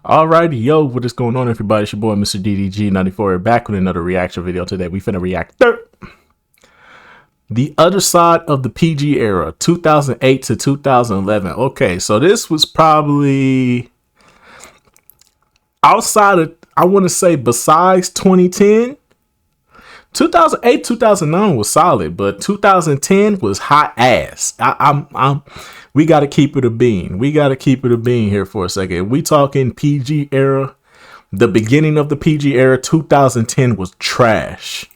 Alrighty, yo, what is going on, everybody? It's your boy, Mr. DDG94, back with another reaction video today. We finna react the other side of the PG era, 2008 to 2011. Okay, so this was probably outside of, I want to say, besides 2010. 2008, 2009 was solid, but 2010 was hot ass. We got to keep it a bean. We got to keep it a bean here for a second. We talking PG era, the beginning of the PG era, 2010 was trash.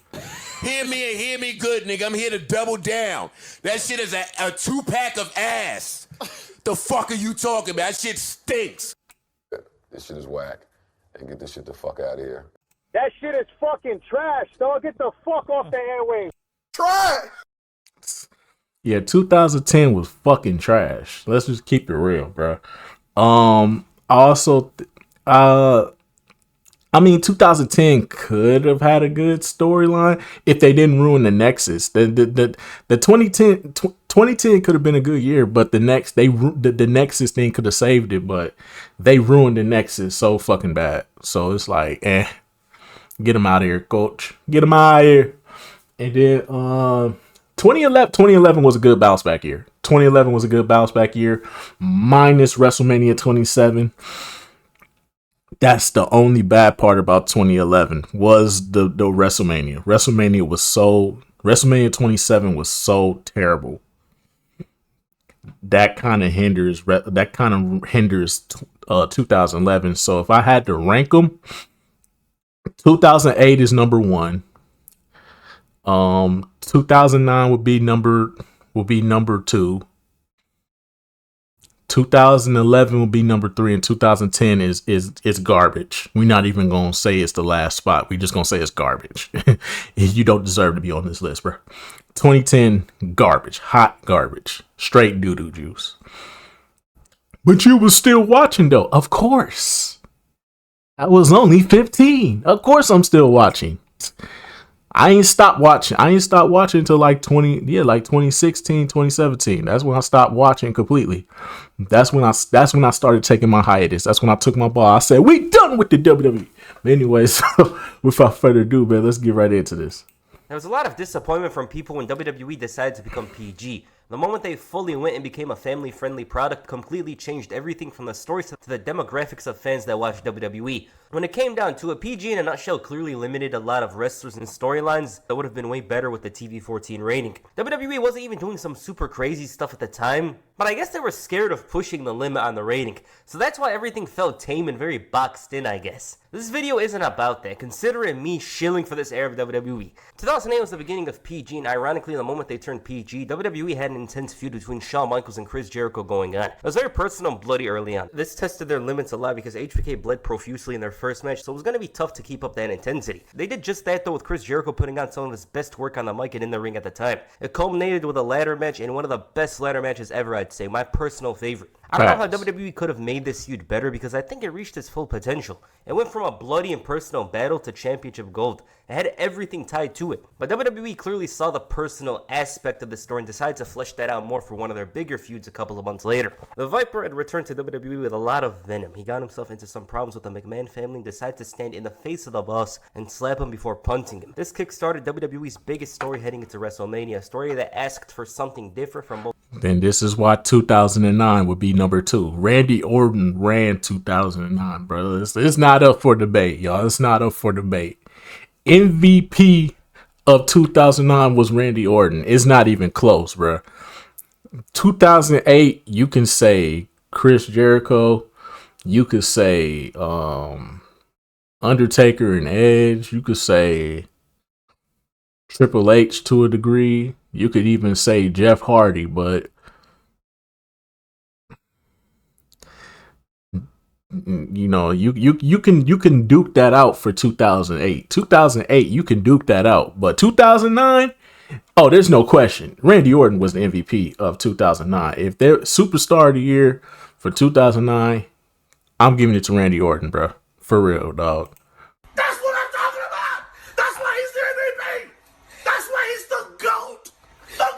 Hear me and hear me good, nigga. I'm here to double down. That shit is a 2-pack of ass. The fuck are you talking about? That shit stinks. This shit is whack. And get this shit the fuck out of here. That shit is fucking trash, dog. Get the fuck off the airwaves. Trash! Yeah, 2010 was fucking trash. Let's just keep it real, bro. Also, I mean, 2010 could have had a good storyline if they didn't ruin the Nexus. The 2010 could have been a good year, but the Nexus thing could have saved it, but they ruined the Nexus so fucking bad. So it's like, get him out of here, coach. Get him out of here. And then 2011 was a good bounce back year. 2011 was a good bounce back year, minus WrestleMania 27. That's the only bad part about 2011 was the WrestleMania. WrestleMania 27 was so terrible. That kind of hinders 2011. So if I had to rank them, 2008 is number 1. 2009 would be number 2. 2011 will be number 3, and 2010 is garbage. We're not even gonna say it's the last spot. We just gonna say it's garbage. You don't deserve to be on this list, bro. 2010 garbage, hot garbage, straight doo-doo juice. But you was still watching though, of course. I was only 15. Of course I'm still watching. I ain't stopped watching until like 2016, 2017. That's when I stopped watching completely. That's when I started taking my hiatus. That's when I took my ball. I said, we done with the WWE. But anyways, without further ado, man, let's get right into this. There was a lot of disappointment from people when WWE decided to become PG. The moment they fully went and became a family-friendly product completely changed everything from the stories to the demographics of fans that watch WWE. When it came down to it, PG in a nutshell clearly limited a lot of wrestlers and storylines that would have been way better with the TV-14 rating. WWE wasn't even doing some super crazy stuff at the time, but I guess they were scared of pushing the limit on the rating. So that's why everything felt tame and very boxed in, I guess. This video isn't about that, considering me shilling for this era of WWE. 2008 was the beginning of PG, and ironically, the moment they turned PG, WWE had an intense feud between Shawn Michaels and Chris Jericho going on. It was very personal and bloody early on. This tested their limits a lot because HBK bled profusely in their first match, so it was going to be tough to keep up that intensity. They did just that though, with Chris Jericho putting on some of his best work on the mic and in the ring at the time. It culminated with a ladder match, and one of the best ladder matches ever, I'd say, my personal favorite. I don't know how WWE could have made this feud better because I think it reached its full potential. It went from a bloody and personal battle to championship gold. It had everything tied to it. But WWE clearly saw the personal aspect of the story and decided to flesh that out more for one of their bigger feuds a couple of months later. The Viper had returned to WWE with a lot of venom. He got himself into some problems with the McMahon family and decided to stand in the face of the boss and slap him before punting him. This kickstarted WWE's biggest story heading into WrestleMania, a story that asked for something different from both. Then this is why 2009 would be number 2. Randy Orton ran 2009, brother. It's not up for debate, y'all. It's not up for debate. MVP of 2009 was Randy Orton. It's not even close, bro. 2008, you can say Chris Jericho. You could say Undertaker and Edge. You could say Triple H to a degree. You could even say Jeff Hardy, but you know, you can duke that out for 2008. 2008, you can duke that out, but 2009, oh, there's no question. Randy Orton was the MVP of 2009. If they're superstar of the year for 2009, I'm giving it to Randy Orton, bro. For real, dog. That's what I'm talking about. That's why he's the MVP. That's why he's the GOAT. The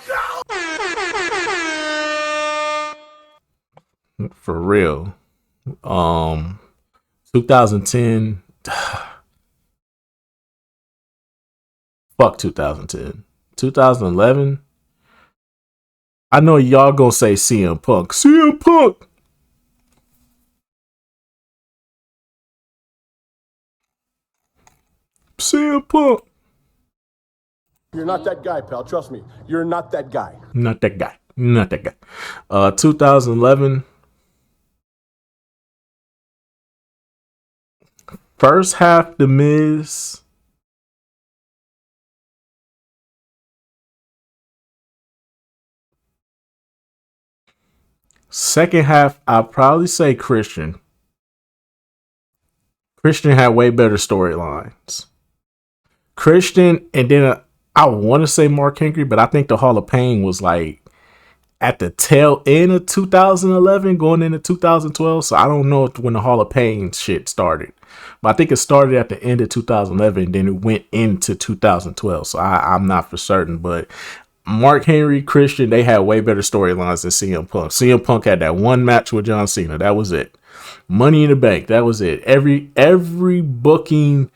GOAT. For real. 2010. Fuck 2010. 2011. I know y'all gonna say CM Punk. CM Punk. CM Punk. You're not that guy, pal. Trust me. You're not that guy. Not that guy. Not that guy. 2011. First half, The Miz. Second half, I'll probably say Christian. Christian had way better storylines. Christian, and then I want to say Mark Henry, but I think the Hall of Pain was like at the tail end of 2011, going into 2012. So I don't know when the Hall of Pain shit started, but I think it started at the end of 2011, then it went into 2012. So I'm not for certain, but Mark Henry, Christian, they had way better storylines than CM Punk. CM Punk had that one match with John Cena. That was it. Money in the Bank. That was it. Every booking,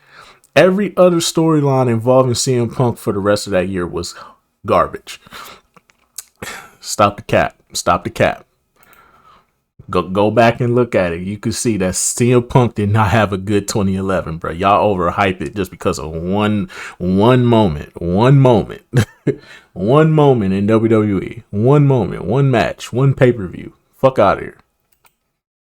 every other storyline involving CM Punk for the rest of that year was garbage. Stop the cap. Stop the cap. Go back and look at it. You can see that CM Punk did not have a good 2011, bro. Y'all overhyped it just because of one moment. One moment. One moment in WWE. One moment. One match. One pay-per-view. Fuck out of here.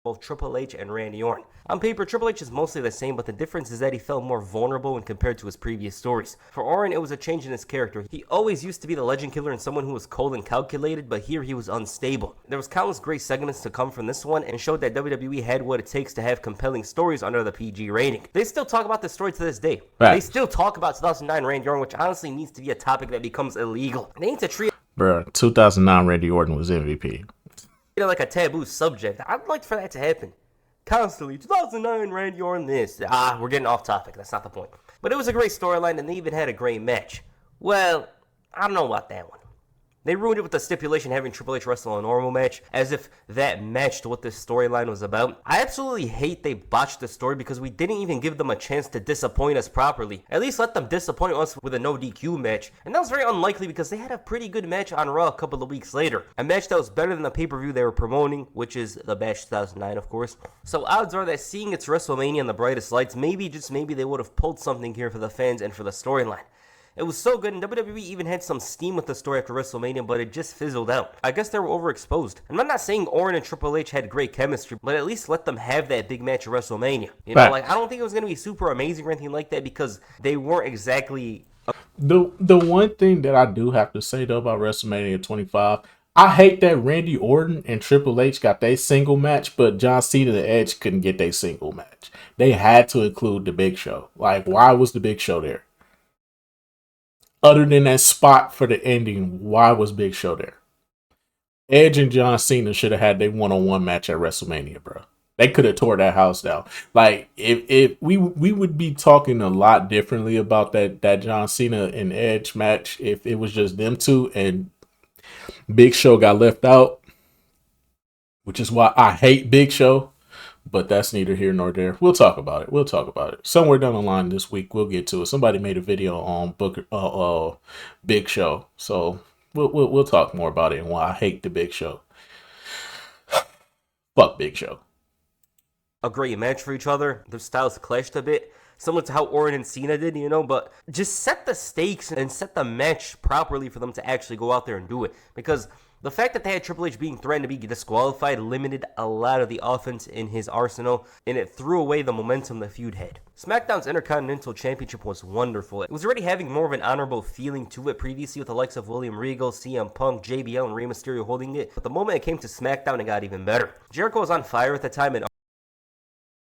Both Triple H and Randy Orton. On paper, Triple H is mostly the same, but the difference is that he felt more vulnerable when compared to his previous stories. For Orton, it was a change in his character. He always used to be the legend killer and someone who was cold and calculated, but here he was unstable. There was countless great segments to come from this one and showed that WWE had what it takes to have compelling stories under the PG rating. They still talk about this story to this day. Right. They still talk about 2009 Randy Orton, which honestly needs to be a topic that becomes illegal. They need to treat Bro, 2009 Randy Orton was MVP. it like a taboo subject. I'd like for that to happen. Constantly, 2009, Randy Orton this. We're getting off topic. That's not the point. But it was a great storyline, and they even had a great match. Well, I don't know about that one. They ruined it with the stipulation having Triple H wrestle a normal match, as if that matched what this storyline was about. I absolutely hate they botched the story because we didn't even give them a chance to disappoint us properly. At least let them disappoint us with a no DQ match. And that was very unlikely because they had a pretty good match on Raw a couple of weeks later. A match that was better than the pay-per-view they were promoting, which is the Bash 2009, of course. So odds are that seeing its WrestleMania in the brightest lights, maybe, just maybe, they would have pulled something here for the fans and for the storyline. It was so good, and WWE even had some steam with the story after WrestleMania, but it just fizzled out. I guess they were overexposed. And I'm not saying Orton and Triple H had great chemistry, but at least let them have that big match at WrestleMania. You know, Right. I don't think it was going to be super amazing or anything like that because they weren't exactly... The one thing that I do have to say though about WrestleMania 25, I hate that Randy Orton and Triple H got their single match, but John Cena and Edge couldn't get their single match. They had to include the Big Show. Like, why was the Big Show there? Other than that spot for the ending, why was Big Show there? Edge and John Cena should have had their one-on-one match at WrestleMania, bro. They could have tore that house down. Like, if we would be talking a lot differently about that John Cena and Edge match if it was just them two and Big Show got left out, which is why I hate Big Show. But that's neither here nor there. We'll talk about it. Somewhere down the line this week, we'll get to it. Somebody made a video on Big Show, so we'll talk more about it and why I hate the Big Show. Fuck Big Show. a great match for each other. Their styles clashed a bit, similar to how Orton and Cena did, you know, but just set the stakes and set the match properly for them to actually go out there and do it. Because the fact that they had Triple H being threatened to be disqualified limited a lot of the offense in his arsenal, and it threw away the momentum the feud had. SmackDown's Intercontinental Championship was wonderful. It was already having more of an honorable feeling to it previously with the likes of William Regal, CM Punk, JBL, and Rey Mysterio holding it, but the moment it came to SmackDown, it got even better. Jericho was on fire at the time and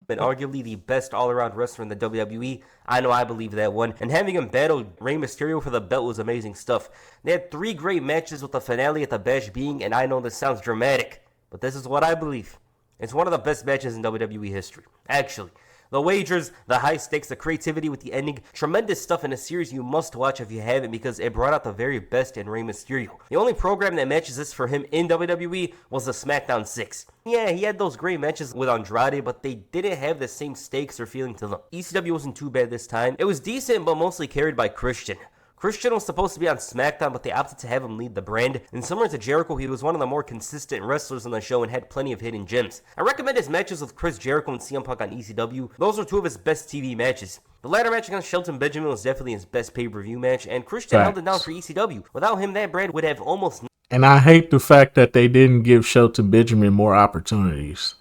arguably the best all-around wrestler in the WWE. I know I believe that one. And having him battle Rey Mysterio for the belt was amazing stuff. They had 3 great matches with the finale at the Bash being, and I know this sounds dramatic, but this is what I believe. It's one of the best matches in WWE history. Actually, The wagers, the high stakes, the creativity with the ending, tremendous stuff in a series you must watch if you haven't because it brought out the very best in Rey Mysterio. The only program that matches this for him in WWE was the SmackDown 6. Yeah, he had those great matches with Andrade, but they didn't have the same stakes or feeling to them. ECW wasn't too bad this time. It was decent, but mostly carried by Christian. Christian was supposed to be on SmackDown, but they opted to have him lead the brand. And similar to Jericho, he was one of the more consistent wrestlers on the show and had plenty of hidden gems. I recommend his matches with Chris Jericho and CM Punk on ECW. Those were two of his best TV matches. The latter match against Shelton Benjamin was definitely his best pay-per-view match, and Christian held it down for ECW. Without him, that brand would have almost... And I hate the fact that they didn't give Shelton Benjamin more opportunities.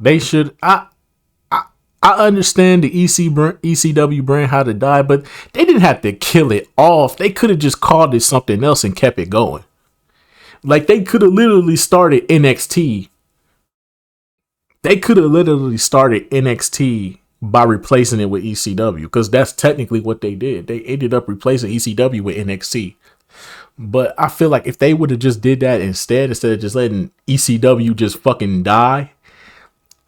They should... I understand the ECW brand how to die, but they didn't have to kill it off. They could have just called it something else and kept it going. Like, they could have literally started NXT. They could have literally started NXT by replacing it with ECW, because that's technically what they did. They ended up replacing ECW with NXT. But I feel like if they would have just did that instead of just letting ECW just fucking die,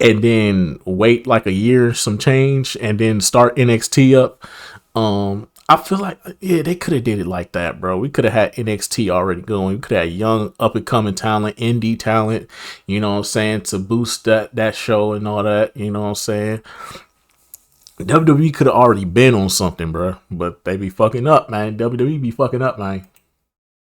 and then wait like a year, some change, and then start NXT up. I feel like, yeah, they could have did it like that, bro. We could have had NXT already going. We could have had young, up-and-coming talent, indie talent, you know what I'm saying, to boost that show and all that, you know what I'm saying. WWE could have already been on something, bro, but they be fucking up, man. WWE be fucking up, man.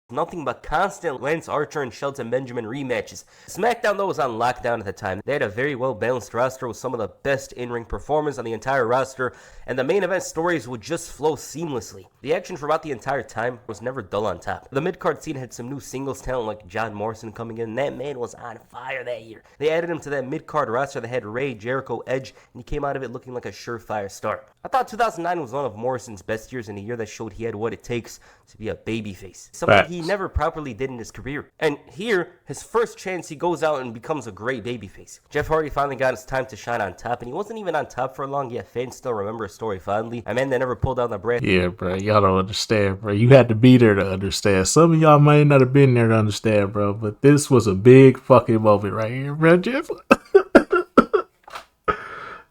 Nothing but constant Lance Archer and Shelton Benjamin rematches. SmackDown, though, was on lockdown at the time. They had a very well-balanced roster with some of the best in-ring performers on the entire roster, and the main event stories would just flow seamlessly. The action for about the entire time was never dull on top. The mid-card scene had some new singles talent like John Morrison coming in, and that man was on fire that year. They added him to that mid-card roster that had Ray, Jericho, Edge, and he came out of it looking like a surefire star. I thought 2009 was one of Morrison's best years in a year that showed he had what it takes to be a babyface. Something he never properly did in his career. And here, his first chance, he goes out and becomes a great babyface. Jeff Hardy finally got his time to shine on top, and he wasn't even on top for long, yet fans still remember his story fondly. A man that never pulled down the brass. Yeah, bro, y'all don't understand, bro. You had to be there to understand. Some of y'all might not have been there to understand, bro, but this was a big fucking moment right here, bro.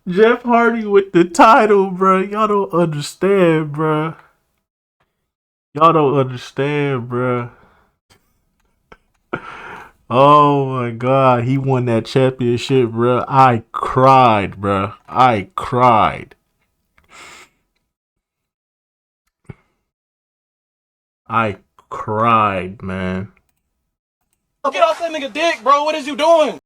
Jeff Hardy with the title, bro. Y'all don't understand, bro. Y'all don't understand, bro. Oh my God, he won that championship, bro. I cried, bro. I cried. I cried, man. Get off that nigga dick, bro. What is you doing?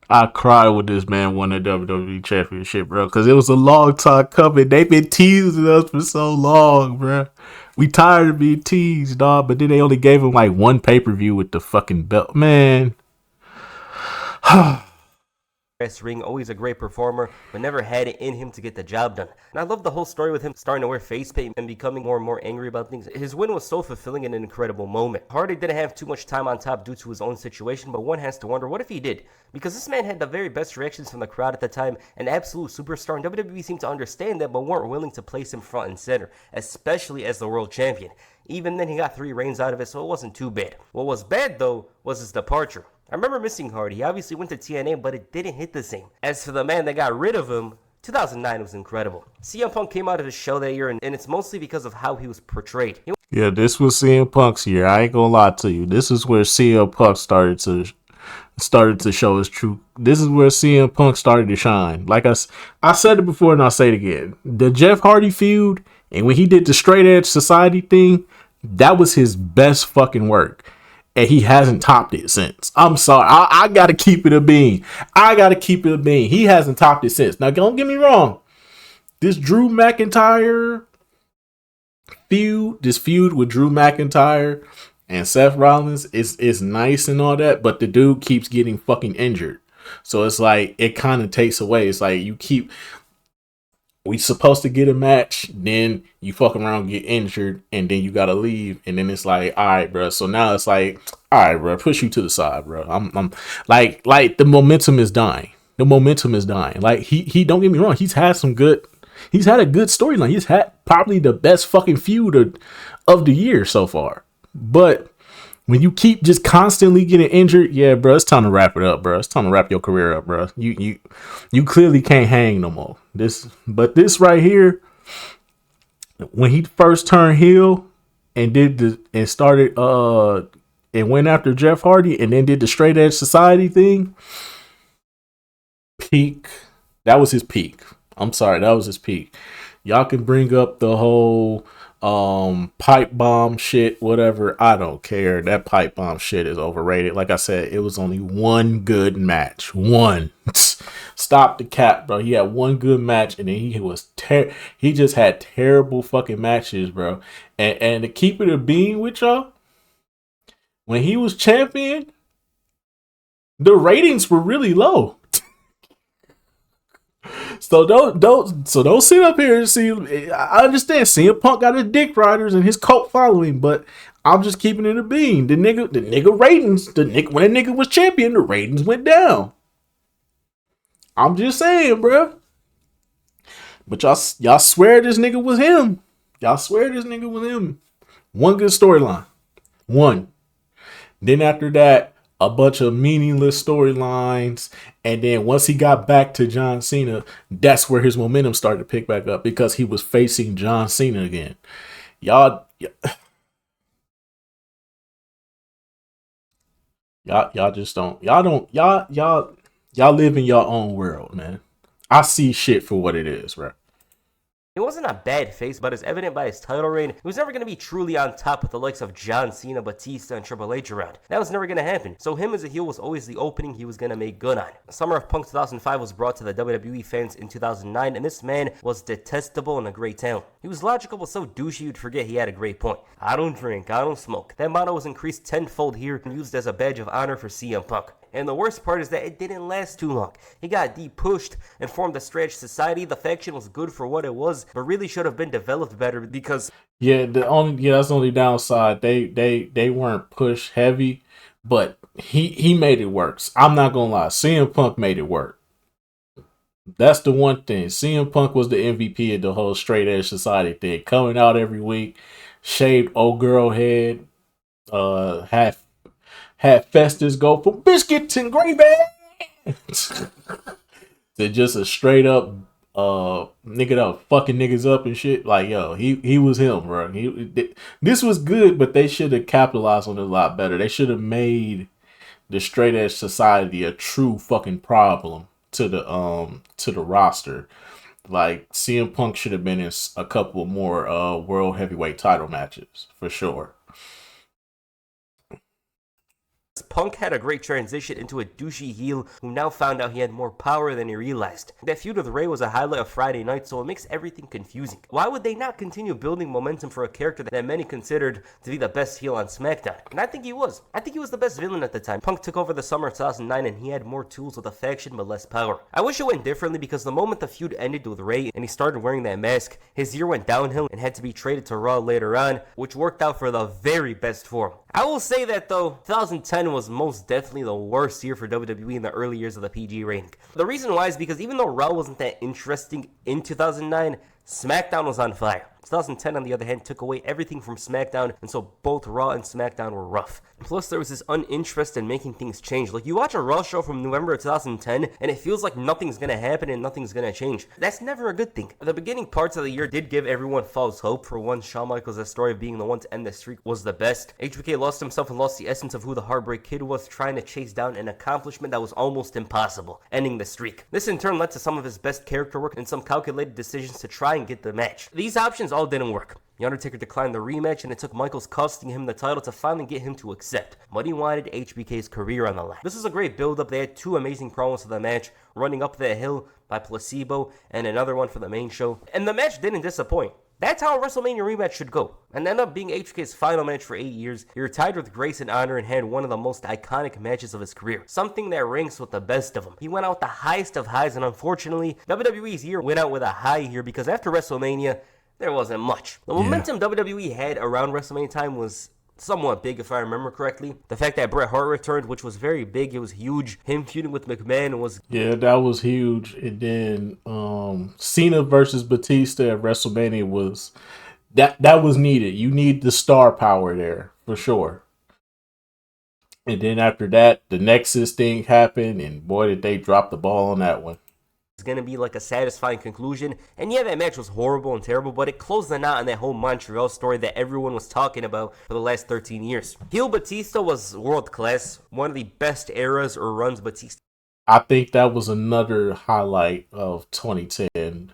I cried when this man won the WWE Championship, bro, because it was a long time coming. They've been teasing us for so long, bro. We tired of being teased, dog, but then they only gave him like one pay-per-view with the fucking belt. Man. Ring, always a great performer, but never had it in him to get the job done. And I love the whole story with him starting to wear face paint and becoming more and more angry about things. His win was so fulfilling and an incredible moment. Hardy didn't have too much time on top due to his own situation, but one has to wonder, what if he did? Because this man had the very best reactions from the crowd at the time, an absolute superstar, and WWE seemed to understand that, but weren't willing to place him front and center, especially as the world champion. Even then, he got 3 reigns out of it, so it wasn't too bad. What was bad, though, was his departure. I remember missing Hardy. He obviously went to TNA, but it didn't hit the same. As for the man that got rid of him, 2009 was incredible. CM Punk came out of the show that year, and it's mostly because of how he was portrayed. Yeah, this was CM Punk's year. I ain't gonna lie to you. This is where CM Punk started to show his true. This is where CM Punk started to shine. Like I said it before, and I'll say it again. The Jeff Hardy feud, and when he did the Straight Edge Society thing, that was his best fucking work. And he hasn't topped it since. I'm sorry. I got to keep it a bean. He hasn't topped it since. Now, don't get me wrong. This Drew McIntyre feud, with Drew McIntyre and Seth Rollins is nice and all that, but the dude keeps getting fucking injured. So it's like, it kind of takes away. It's like we supposed to get a match, then you fuck around, get injured, and then you gotta leave, and then it's like, all right, bro. So now it's like, all right, bro, push you to the side, bro. I'm like the momentum is dying. Like he don't get me wrong, he's had a good storyline. He's had probably the best fucking feud of the year so far. But When you keep just constantly getting injured, yeah, bro, it's time to wrap it up, bro. It's time to wrap your career up, bro. You clearly can't hang no more. This right here, when he first turned heel and started and went after Jeff Hardy and then did the straight edge society thing, peak. That was his peak. I'm sorry, that was his peak. Y'all can bring up the whole pipe bomb shit, whatever. I don't care. That pipe bomb shit is overrated. Like I said, it was only one good match. One. Stop the cap, bro. He had one good match, and then he just had terrible fucking matches, bro. And to keep it a bean with y'all, when he was champion, the ratings were really low. So don't sit up here and see. I understand CM Punk got his dick riders and his cult following, but I'm just keeping it a bean. The nigga ratings, when the nigga was champion, the ratings went down. I'm just saying, bro. But y'all swear this nigga was him. Y'all swear this nigga was him. One good storyline. One. Then after that, a bunch of meaningless storylines. And then once he got back to John Cena, that's where his momentum started to pick back up because he was facing John Cena again. Y'all just don't. Y'all live in your own world, man. I see shit for what it is, bro. He wasn't a bad face, but as evident by his title reign, he was never going to be truly on top with the likes of John Cena, Batista, and Triple H around. That was never going to happen. So him as a heel was always the opening he was going to make good on. The summer of Punk 2005 was brought to the WWE fans in 2009, and this man was detestable and a great talent. He was logical but so douchey you'd forget he had a great point. I don't drink, I don't smoke. That motto was increased tenfold here and used as a badge of honor for CM Punk. And the worst part is that it didn't last too long. He got de-pushed and formed a Stretch Society. The faction was good for what it was, but really should have been developed better because that's the only downside. They weren't pushed heavy, but he made it work. I'm not gonna lie, CM Punk made it work. That's the one thing. CM Punk was the MVP of the whole Straight Edge Society thing. Coming out every week, shaved old girl head, had Festus go for biscuits and gravy. They're just a straight up nigga that was fucking niggas up and shit. Like, yo, he was him, bro. This was good, but they should have capitalized on it a lot better. They should have made the Straight Edge Society a true fucking problem to the roster. Like, CM Punk should have been in a couple more world heavyweight title matches for sure. Punk had a great transition into a douchey heel who now found out he had more power than he realized. That feud with Ray was a highlight of Friday night, so it makes everything confusing. Why would they not continue building momentum for a character that many considered to be the best heel on SmackDown? And I think he was. I think he was the best villain at the time. Punk took over the summer of 2009 and he had more tools with a faction but less power. I wish it went differently because the moment the feud ended with Ray and he started wearing that mask, his year went downhill and had to be traded to Raw later on, which worked out for the very best for him. I will say that though, 2010 was most definitely the worst year for WWE in the early years of the PG reign. The reason why is because even though Raw wasn't that interesting in 2009, SmackDown was on fire. 2010, on the other hand, took away everything from SmackDown, and so both Raw and SmackDown were rough. Plus, there was this uninterest in making things change. Like, you watch a Raw show from November of 2010, and it feels like nothing's gonna happen and nothing's gonna change. That's never a good thing. The beginning parts of the year did give everyone false hope. For one, Shawn Michaels' story of being the one to end the streak was the best. HBK lost himself and lost the essence of who the Heartbreak Kid was, trying to chase down an accomplishment that was almost impossible, ending the streak. This in turn led to some of his best character work and some calculated decisions to try and get the match. These options all didn't work. The Undertaker declined the rematch, and it took Michaels costing him the title to finally get him to accept. But he wanted HBK's career on the line. This was a great build-up. They had two amazing promos for the match, running up the hill by Placebo, and another one for the main show. And the match didn't disappoint. That's how a WrestleMania rematch should go. And ended up being HBK's final match for 8 years. He retired with grace and honor and had one of the most iconic matches of his career. Something that ranks with the best of them. He went out the highest of highs, and unfortunately, WWE's year went out with a high here because after WrestleMania, there wasn't much. The momentum WWE had around WrestleMania time was somewhat big, if I remember correctly. The fact that Bret Hart returned, which was very big, it was huge. Him feuding with McMahon was... Yeah, that was huge. And then Cena versus Batista at WrestleMania was... That was needed. You need the star power there, for sure. And then after that, the Nexus thing happened, and boy, did they drop the ball on that one. It's going to be like a satisfying conclusion. And yeah, that match was horrible and terrible, but it closed the knot on that whole Montreal story that everyone was talking about for the last 13 years. Heel Batista was world class, one of the best eras or runs Batista. I think that was another highlight of 2010.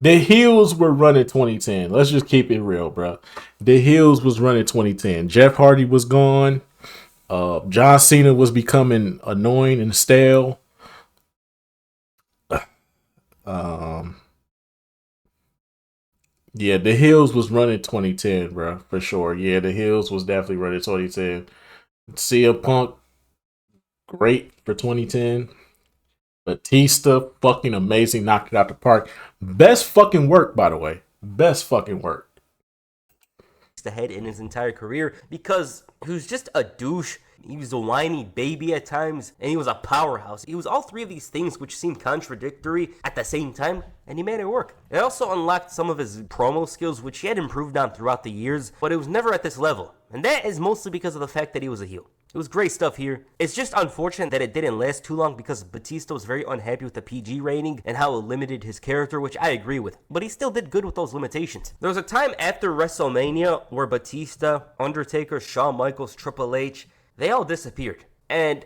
The heels were running 2010. Let's just keep it real, bro. The heels was running 2010. Jeff Hardy was gone. John Cena was becoming annoying and stale. Yeah, the heels was running 2010, bro, for sure. Yeah, the heels was definitely running 2010. CM Punk, great for 2010. Batista, fucking amazing, knocked it out the park. Best fucking work, by the way. Best fucking work. Ahead in his entire career because he was just a douche. He was a whiny baby at times, and he was a powerhouse. He was all three of these things which seemed contradictory at the same time, and he made it work. It also unlocked some of his promo skills, which he had improved on throughout the years, but it was never at this level. And that is mostly because of the fact that he was a heel. It was great stuff here. It's just unfortunate that it didn't last too long because Batista was very unhappy with the PG rating and how it limited his character, which I agree with. But he still did good with those limitations. There was a time after WrestleMania where Batista, Undertaker, Shawn Michaels, Triple H, they all disappeared. And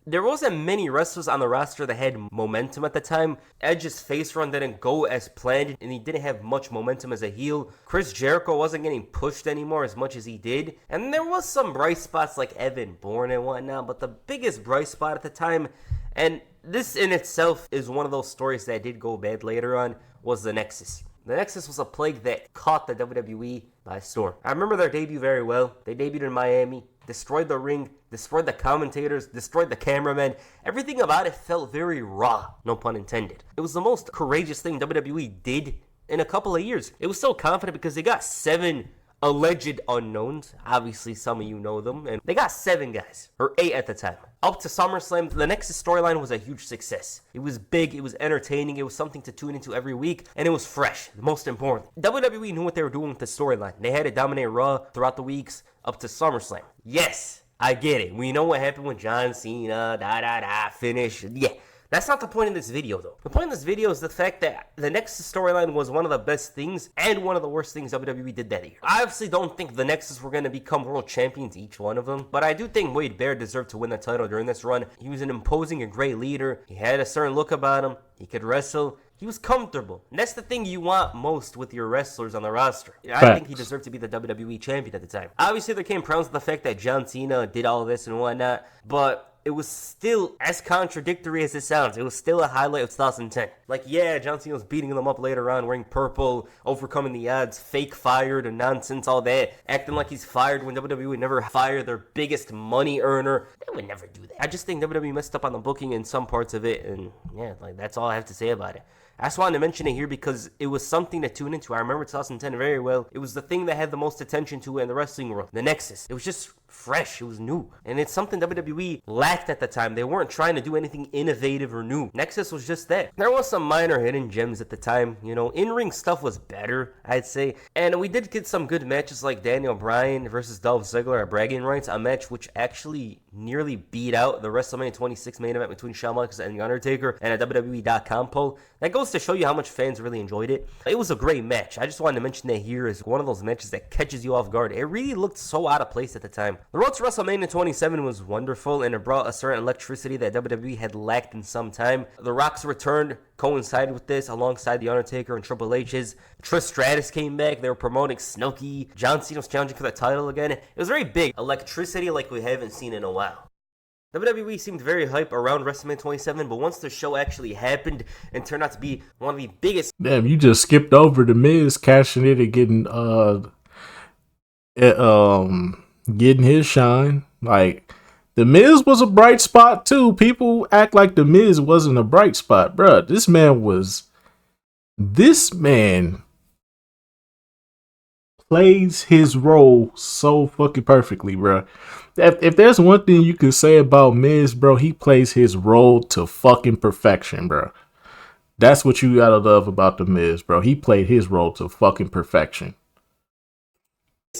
there wasn't many wrestlers on the roster that had momentum at the time. Edge's face run didn't go as planned, and he didn't have much momentum as a heel. Chris Jericho wasn't getting pushed anymore as much as he did. And there was some bright spots like Evan Bourne and whatnot, but the biggest bright spot at the time, and this in itself is one of those stories that did go bad later on, was the Nexus. The Nexus was a plague that caught the WWE by storm. I remember their debut very well. They debuted in Miami, destroyed the ring, destroyed the commentators, destroyed the cameramen. Everything about it felt very raw, no pun intended. It was the most courageous thing WWE did in a couple of years. It was so confident because they got 7 alleged unknowns. Obviously, some of you know them. And they got 7 guys, or 8 at the time. Up to SummerSlam, the Nexus storyline was a huge success. It was big, it was entertaining, it was something to tune into every week, and it was fresh, the most important. WWE knew what they were doing with the storyline. They had to dominate Raw throughout the weeks up to SummerSlam. Yes, I get it. We know what happened with John Cena, finish. Yeah. That's not the point of this video, though. The point of this video is the fact that the Nexus storyline was one of the best things and one of the worst things WWE did that year. I obviously don't think the Nexus were going to become world champions, each one of them, but I do think Wade Barrett deserved to win the title during this run. He was an imposing and great leader. He had a certain look about him. He could wrestle. He was comfortable. And that's the thing you want most with your wrestlers on the roster. I think he deserved to be the WWE champion at the time. Obviously, there came problems with the fact that John Cena did all of this and whatnot, but it was still as contradictory as it sounds. It was still a highlight of 2010. Like, yeah, John Cena was beating them up later on, wearing purple, overcoming the odds, fake fired and nonsense, all that. Acting like he's fired when WWE would never fire their biggest money earner. They would never do that. I just think WWE messed up on the booking in some parts of it, and yeah, like that's all I have to say about it. I just wanted to mention it here because it was something to tune into. I remember 2010 very well. It was the thing that had the most attention to it in the wrestling world. The Nexus. It was just fresh. It was new. And it's something WWE lacked at the time. They weren't trying to do anything innovative or new. Nexus was just that. There was some minor hidden gems at the time. You know, in-ring stuff was better, I'd say. And we did get some good matches like Daniel Bryan versus Dolph Ziggler at Bragging Rights. A match which actually nearly beat out the WrestleMania 26 main event between Shawn Michaels and The Undertaker and a WWE.com poll. That goes to show you how much fans really enjoyed it. It was a great match. I just wanted to mention that here is one of those matches that catches you off guard. It really looked so out of place at the time. The road to WrestleMania 27 was wonderful, and it brought a certain electricity that WWE had lacked in some time. The Rock's return coincided with this, alongside The Undertaker and Triple H's. Trish Stratus came back. They were promoting Snooki. John Cena was challenging for the title again. It was very big. Electricity like we haven't seen in a while. WWE seemed very hype around WrestleMania 27, but once the show actually happened and turned out to be one of the biggest... Damn, you just skipped over The Miz cashing it and getting his shine. Like, The Miz was a bright spot too. People act like The Miz wasn't a bright spot. Bruh, this man plays his role so fucking perfectly, bruh. If there's one thing you can say about Miz, bro, he plays his role to fucking perfection, bro. That's what you gotta love about The Miz, bro. He played his role to fucking perfection.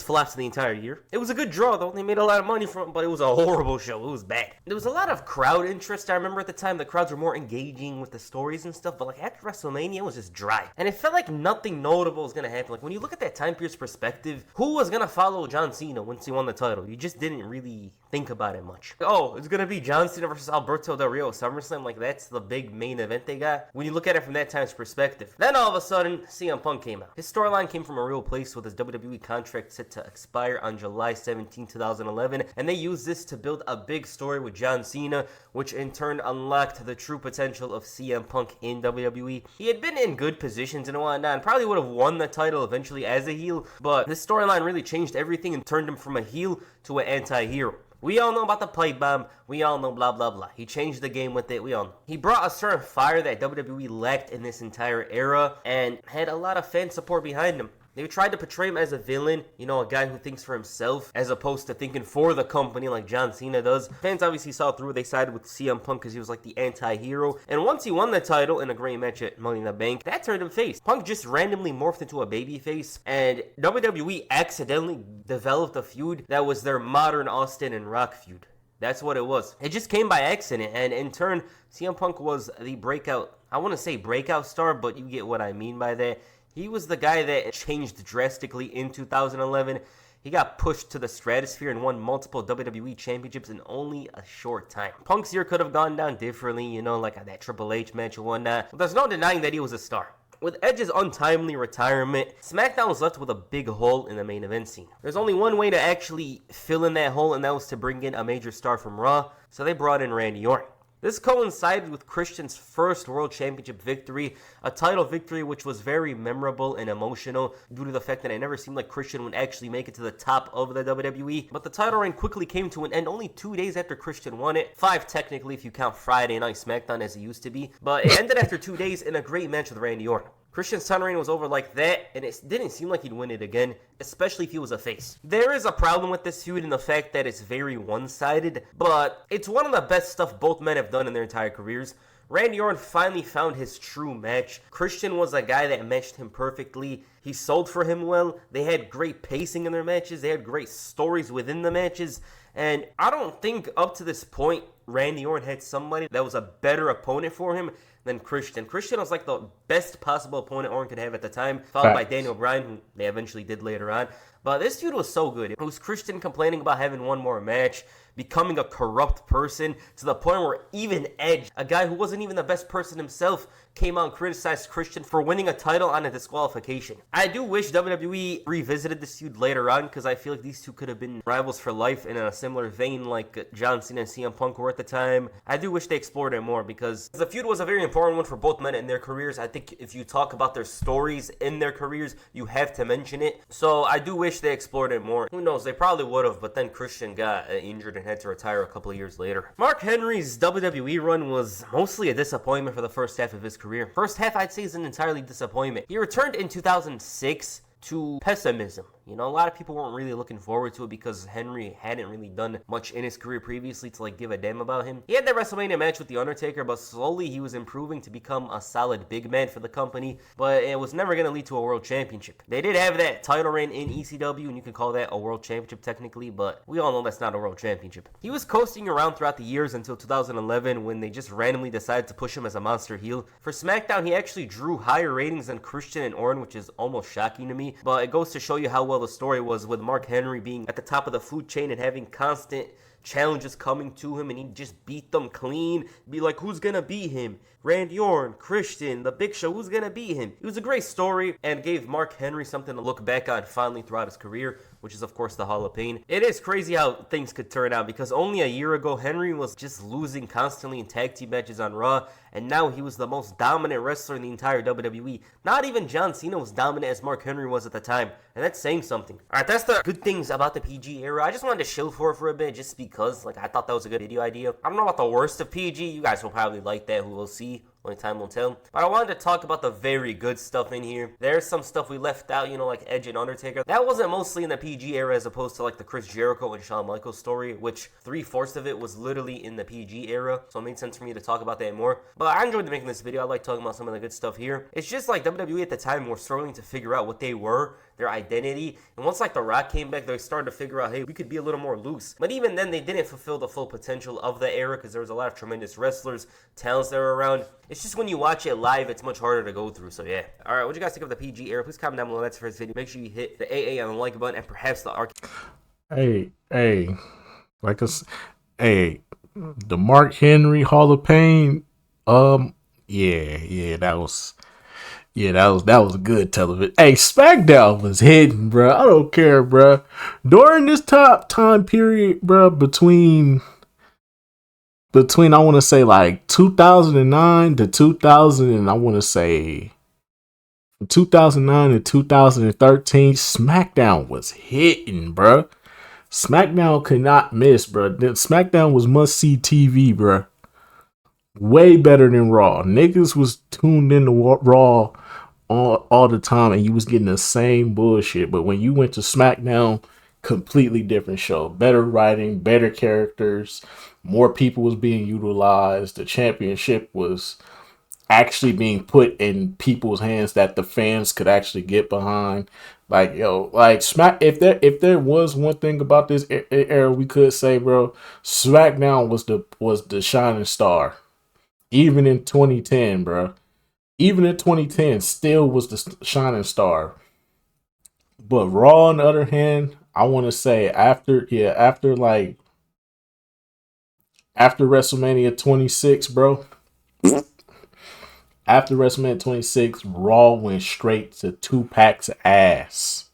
Flops the entire year. It was a good draw though. They made a lot of money from it, but it was a horrible show. It was bad. There was a lot of crowd interest. I remember at the time the crowds were more engaging with the stories and stuff, but like after WrestleMania, it was just dry. And it felt like nothing notable was gonna happen. Like when you look at that time period's perspective, who was gonna follow John Cena once he won the title? You just didn't really think about it much. Oh, it's gonna be John Cena versus Alberto Del Rio at SummerSlam. Like that's the big main event they got. When you look at it from that time's perspective. Then all of a sudden, CM Punk came out. His storyline came from a real place with his WWE contract set to expire on July 17, 2011, and they used this to build a big story with John Cena, which in turn unlocked the true potential of CM Punk in WWE. He had been in good positions and whatnot, and probably would have won the title eventually as a heel, but this storyline really changed everything and turned him from a heel to an anti-hero. We all know about the pipe bomb. We all know blah, blah, blah. He changed the game with it. We all know. He brought a certain fire that WWE lacked in this entire era and had a lot of fan support behind him. They tried to portray him as a villain, you know, a guy who thinks for himself, as opposed to thinking for the company like John Cena does. Fans obviously saw through. They sided with CM Punk because he was like the anti-hero. And once he won the title in a great match at Money in the Bank, that turned him face. Punk just randomly morphed into a babyface, and WWE accidentally developed a feud that was their modern Austin and Rock feud. That's what it was. It just came by accident, and in turn, CM Punk was the breakout, I want to say breakout star, but you get what I mean by that. He was the guy that changed drastically in 2011. He got pushed to the stratosphere and won multiple WWE championships in only a short time. Punk's year could have gone down differently, you know, like that Triple H match and whatnot. But there's no denying that he was a star. With Edge's untimely retirement, SmackDown was left with a big hole in the main event scene. There's only one way to actually fill in that hole, and that was to bring in a major star from Raw, so they brought in Randy Orton. This coincided with Christian's first World Championship victory, a title victory which was very memorable and emotional due to the fact that it never seemed like Christian would actually make it to the top of the WWE. But the title reign quickly came to an end only 2 days after Christian won it. 5 technically if you count Friday Night SmackDown as it used to be. But it ended after 2 days in a great match with Randy Orton. Christian's title reign was over like that, and it didn't seem like he'd win it again, especially if he was a face. There is a problem with this feud in the fact that it's very one-sided, but it's one of the best stuff both men have done in their entire careers. Randy Orton finally found his true match. Christian was a guy that matched him perfectly. He sold for him well. They had great pacing in their matches. They had great stories within the matches. And I don't think up to this point, Randy Orton had somebody that was a better opponent for him than Christian. Christian was like the best possible opponent Orton could have at the time, followed by Daniel Bryan, who they eventually did later on. But this feud was so good. It was Christian complaining about having one more match, becoming a corrupt person, to the point where even Edge, a guy who wasn't even the best person himself, came out and criticized Christian for winning a title on a disqualification. I do wish WWE revisited this feud later on, because I feel like these two could have been rivals for life in a similar vein like John Cena and CM Punk were at the time. I do wish they explored it more, because the feud was a very important one for both men in their careers. I think if you talk about their stories in their careers, you have to mention it. So I do wish they explored it more. Who knows, they probably would have, but then Christian got injured and had to retire a couple of years later. Mark Henry's WWE run was mostly a disappointment for the first half of his career. First half, I'd say, is an entirely disappointment. He returned in 2006 to pessimism. You know, a lot of people weren't really looking forward to it because Henry hadn't really done much in his career previously to like give a damn about him. He had that WrestleMania match with The Undertaker, but slowly he was improving to become a solid big man for the company, but it was never going to lead to a world championship. They did have that title reign in ECW, and you can call that a world championship technically, but we all know that's not a world championship. He was coasting around throughout the years until 2011 when they just randomly decided to push him as a monster heel. For SmackDown, he actually drew higher ratings than Christian and Orton, which is almost shocking to me, but it goes to show you how well the story was, with Mark Henry being at the top of the food chain and having constant challenges coming to him, and he just beat them clean. Be like, who's gonna beat him? Randy Orton, Christian, The Big Show, who's gonna beat him? It was a great story and gave Mark Henry something to look back on fondly throughout his career, which is of course the Hall of Pain. It is crazy how things could turn out, because only a year ago Henry was just losing constantly in tag team matches on Raw, and now he was the most dominant wrestler in the entire WWE. Not even John Cena was dominant as Mark Henry was at the time, and that's saying something. Alright, that's the good things about the PG era. I just wanted to chill for it for a bit, just because like I thought that was a good video idea. I don't know about the worst of PG. You guys will probably like that, who will see. Only time will tell. But I wanted to talk about the very good stuff in here. There's some stuff we left out, you know, like Edge and Undertaker. That wasn't mostly in the PG era as opposed to like the Chris Jericho and Shawn Michaels story, which 3/4 of it was literally in the PG era. So it made sense for me to talk about that more. But I enjoyed making this video. I like talking about some of the good stuff here. It's just like WWE at the time were struggling to figure out what they were, their identity. And once like The Rock came back, they started to figure out, hey, we could be a little more loose. But even then, they didn't fulfill the full potential of the era because there was a lot of tremendous wrestlers, talents that were around. It's just when you watch it live, it's much harder to go through. So yeah. All right, what do you guys think of the PG era? Please comment down below. That's the first video. Make sure you hit the AA on the like button and perhaps the arcade. Hey, like us, hey, the Mark Henry Hall of Fame. Yeah, that was good television. Hey, SmackDown was hidden, bro. I don't care, bro. During this time period, bro, between I want to say like 2009 to 2000, and I want to say 2009 to 2013, SmackDown was hitting, bro. SmackDown could not miss, bro. SmackDown was must-see TV, bro. Way better than Raw. Niggas was tuned into Raw all the time, and you was getting the same bullshit. But when you went to SmackDown, completely different show. Better writing, better characters, more people was being utilized. The championship was actually being put in people's hands that the fans could actually get behind. Like, yo, like if there was one thing about this era we could say, bro, SmackDown was the shining star. Even in 2010, bro. Even in 2010, still was the shining star. But Raw, on the other hand, I want to say after WrestleMania 26, bro. After WrestleMania 26, Raw went straight to Tupac's ass.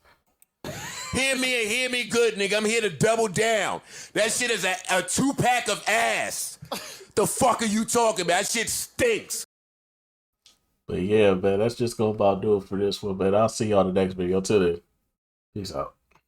Hear me good, nigga. I'm here to double down. That shit is a 2-pack of ass. The fuck are you talking about? That shit stinks. But yeah, man, that's just gonna about do it for this one, man. I'll see y'all in the next video. Till then, peace out.